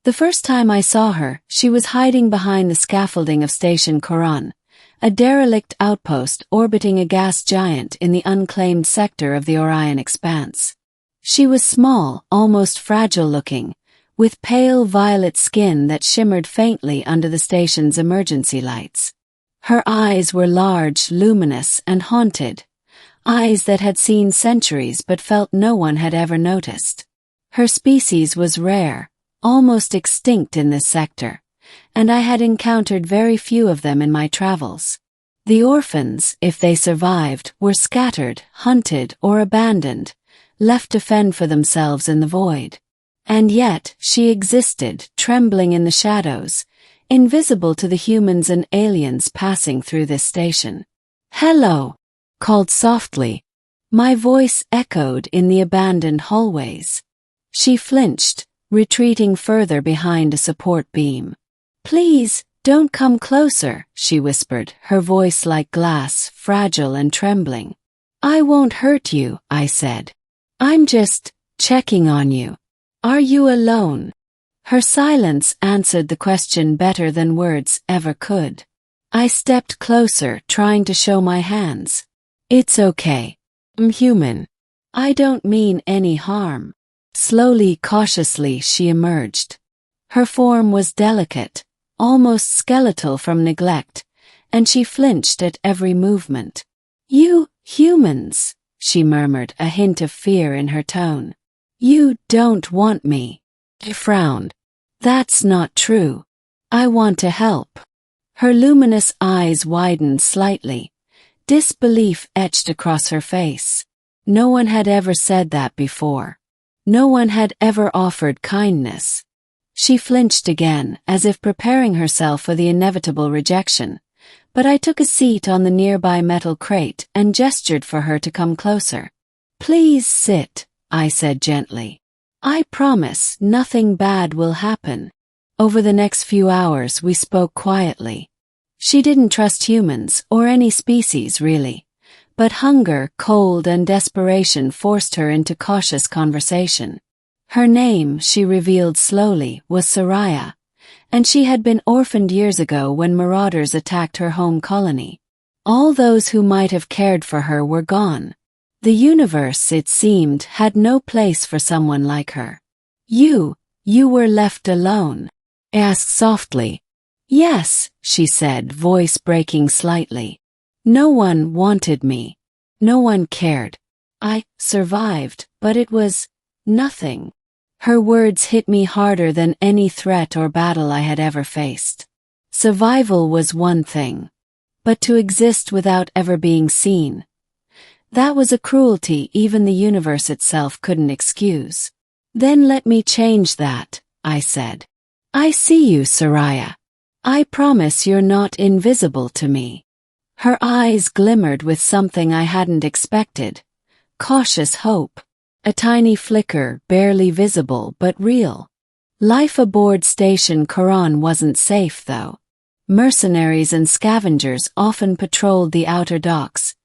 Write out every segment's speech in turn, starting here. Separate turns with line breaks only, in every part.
The first time I saw her, she was hiding behind the scaffolding of Station Korran, a derelict outpost orbiting a gas giant in the unclaimed sector of the Orion Expanse. She was small, almost fragile-looking, with pale violet skin that shimmered faintly under the station's emergency lights. Her eyes were large, luminous, and haunted, eyes that had seen centuries but felt no one had ever noticed. Her species was rare, almost extinct in this sector, and I had encountered very few of them in my travels. The orphans, if they survived, were scattered, hunted, or abandoned, left to fend for themselves in the void. And yet, she existed, trembling in the shadows, invisible to the humans and aliens passing through this station. "Hello," called softly. My voice echoed in the abandoned hallways. She flinched, retreating further behind a support beam. "Please, don't come closer," she whispered, her voice like glass, fragile and trembling. "I won't hurt you," I said. "I'm just checking on you. Are you alone?" Her silence answered the question better than words ever could. I stepped closer, trying to show my hands. "It's okay. I'm human. I don't mean any harm." Slowly, cautiously, she emerged. Her form was delicate, almost skeletal from neglect, and she flinched at every movement. "You humans," she murmured, a hint of fear in her tone. "You don't want me." I frowned. "That's not true. I want to help." Her luminous eyes widened slightly. Disbelief etched across her face. No one had ever said that before. No one had ever offered kindness. She flinched again, as if preparing herself for the inevitable rejection, but I took a seat on the nearby metal crate and gestured for her to come closer. "Please sit," I said gently. "I promise nothing bad will happen." Over the next few hours we spoke quietly. She didn't trust humans, or any species really, but hunger, cold, and desperation forced her into cautious conversation. Her name, she revealed slowly, was Seraya, and she had been orphaned years ago when marauders attacked her home colony. All those who might have cared for her were gone. The universe, it seemed, had no place for someone like her. You were left alone?" I asked softly. "Yes," she said, voice breaking slightly. "No one wanted me. No one cared. I survived, but it was nothing." Her words hit me harder than any threat or battle I had ever faced. Survival was one thing, but to exist without ever being seen, that was a cruelty even the universe itself couldn't excuse. "Then let me change that," I said. "I see you, Seraya. I promise you're not invisible to me." Her eyes glimmered with something I hadn't expected. Cautious hope. A tiny flicker, barely visible but real. Life aboard Station Korran wasn't safe, though. Mercenaries and scavengers often patrolled the outer docks,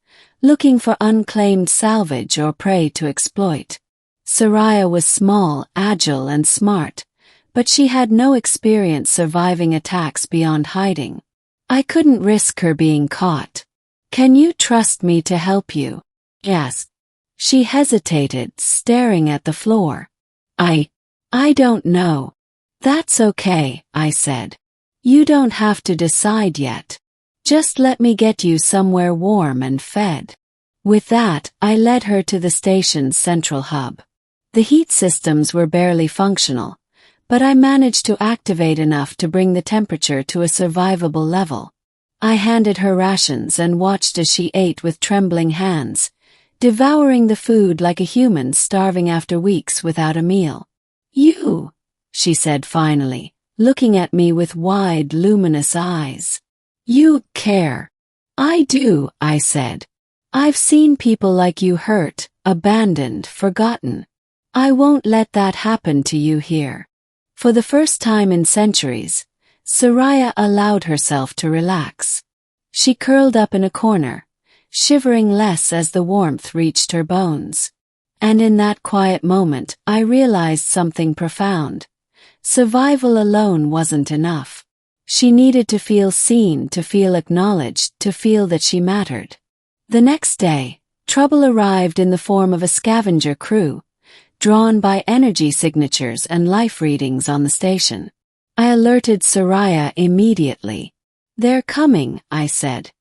looking for unclaimed salvage or prey to exploit. Seraya was small, agile, and smart, but she had no experience surviving attacks beyond hiding. I couldn't risk her being caught. "Can you trust me to help you?" I asked. She hesitated, staring at the floor. I don't know." "That's okay," I said. "You don't have to decide yet. Just let me get you somewhere warm and fed." With that, I led her to the station's central hub. The heat systems were barely functional, but I managed to activate enough to bring the temperature to a survivable level. I handed her rations and watched as she ate with trembling hands, devouring the food like a human starving after weeks without a meal. "You," she said finally, looking at me with wide, luminous eyes. "You care." "I do," I said. "I've seen people like you hurt, abandoned, forgotten. I won't let that happen to you here." For the first time in centuries, Seraya allowed herself to relax. She curled up in a corner, shivering less as the warmth reached her bones. And in that quiet moment, I realized something profound. Survival alone wasn't enough. She needed to feel seen, to feel acknowledged, to feel that she mattered. The next day, trouble arrived in the form of a scavenger crew, drawn by energy signatures and life readings on the station. I alerted Seraya immediately. "They're coming," I said,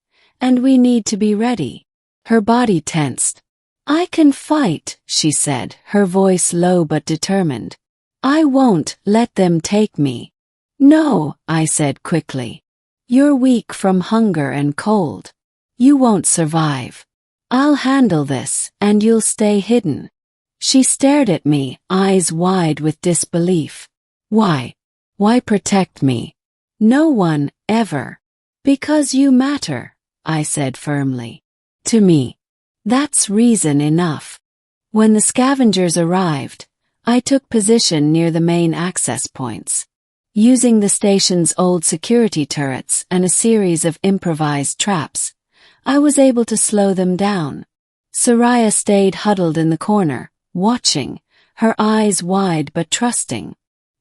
"and we need to be ready." Her body tensed. "I can fight," she said, her voice low but determined. "I won't let them take me." "No," I said quickly. "You're weak from hunger and cold. You won't survive. I'll handle this, and you'll stay hidden." She stared at me, eyes wide with disbelief. "Why? Why protect me?" "No one, ever." "Because you matter," I said firmly. "To me. That's reason enough." When the scavengers arrived, I took position near the main access points. Using the station's old security turrets and a series of improvised traps, I was able to slow them down. Seraya stayed huddled in the corner, watching, her eyes wide but trusting.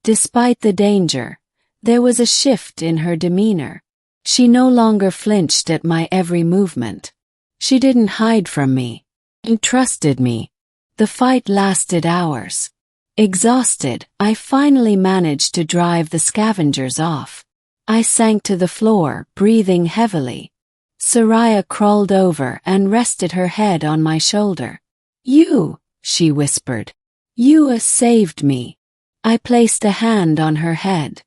Despite the danger, there was a shift in her demeanor. She no longer flinched at my every movement. She didn't hide from me. She trusted me. The fight lasted hours. Exhausted, I finally managed to drive the scavengers off. I sank to the floor, breathing heavily. Seraya crawled over and rested her head on my shoulder. "You," she whispered. "You saved me." I placed a hand on her head.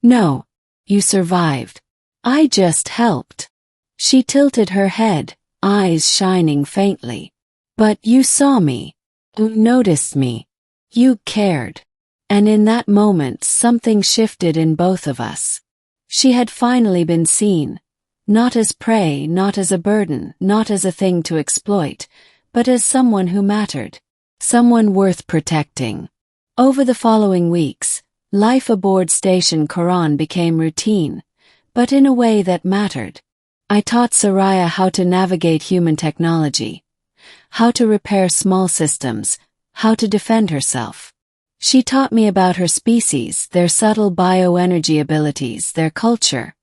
"No, you survived. I just helped." She tilted her head, eyes shining faintly. "But you saw me. You noticed me. You cared." And in that moment something shifted in both of us. She had finally been seen, not as prey, not as a burden, not as a thing to exploit, but as someone who mattered, someone worth protecting. Over the following weeks, life aboard Station Korran became routine, but in a way that mattered. I taught Seraya how to navigate human technology, how to repair small systems, how to defend herself. She taught me about her species, their subtle bioenergy abilities, their culture,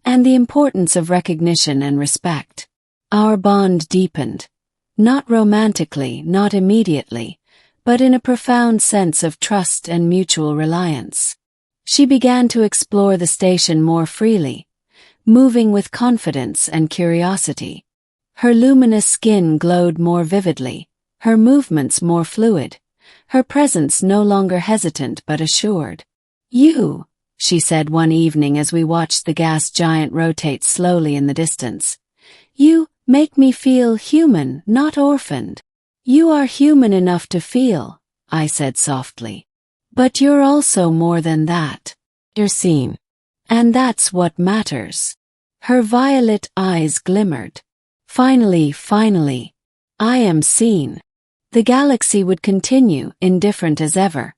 and the importance of recognition and respect. Our bond deepened, not romantically, not immediately, but in a profound sense of trust and mutual reliance. She began to explore the station more freely, moving with confidence and curiosity. Her luminous skin glowed more vividly, her movements more fluid, her presence no longer hesitant but assured. "You," she said one evening as we watched the gas giant rotate slowly in the distance, "you make me feel human, not orphaned." "You are human enough to feel," I said softly. "But you're also more than that. You're seen. And that's what matters." Her violet eyes glimmered. Finally, I am seen." The galaxy would continue, indifferent as ever,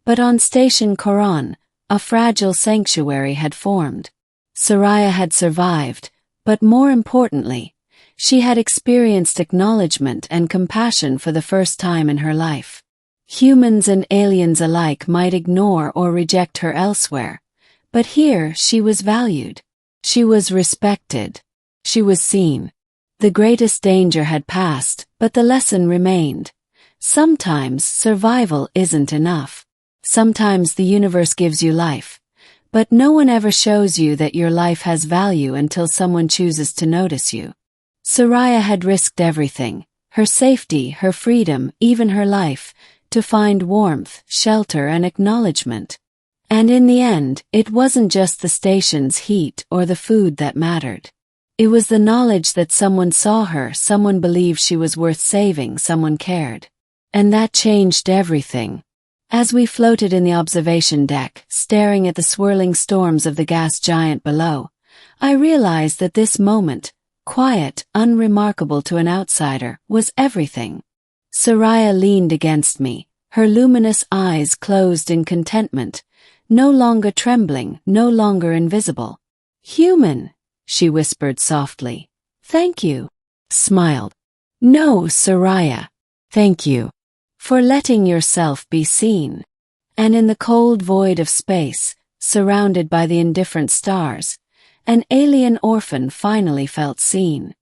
but on Station Korran, a fragile sanctuary had formed. Seraya had survived, but more importantly, she had experienced acknowledgment and compassion for the first time in her life. Humans and aliens alike might ignore or reject her elsewhere, but here she was valued. She was respected. She was seen. The greatest danger had passed, but the lesson remained. Sometimes survival isn't enough. Sometimes the universe gives you life, but no one ever shows you that your life has value until someone chooses to notice you. Seraya had risked everything, her safety, her freedom, even her life, to find warmth, shelter, and acknowledgment. And in the end, it wasn't just the station's heat or the food that mattered. It was the knowledge that someone saw her, someone believed she was worth saving, someone cared. And that changed everything. As we floated in the observation deck, staring at the swirling storms of the gas giant below, I realized that this moment, quiet, unremarkable to an outsider, was everything. Seraya leaned against me, her luminous eyes closed in contentment, no longer trembling, no longer invisible. "Human," she whispered softly. "Thank you." Smiled. "No, Seraya. Thank you. For letting yourself be seen." And in the cold void of space, surrounded by the indifferent stars, an alien orphan finally felt seen.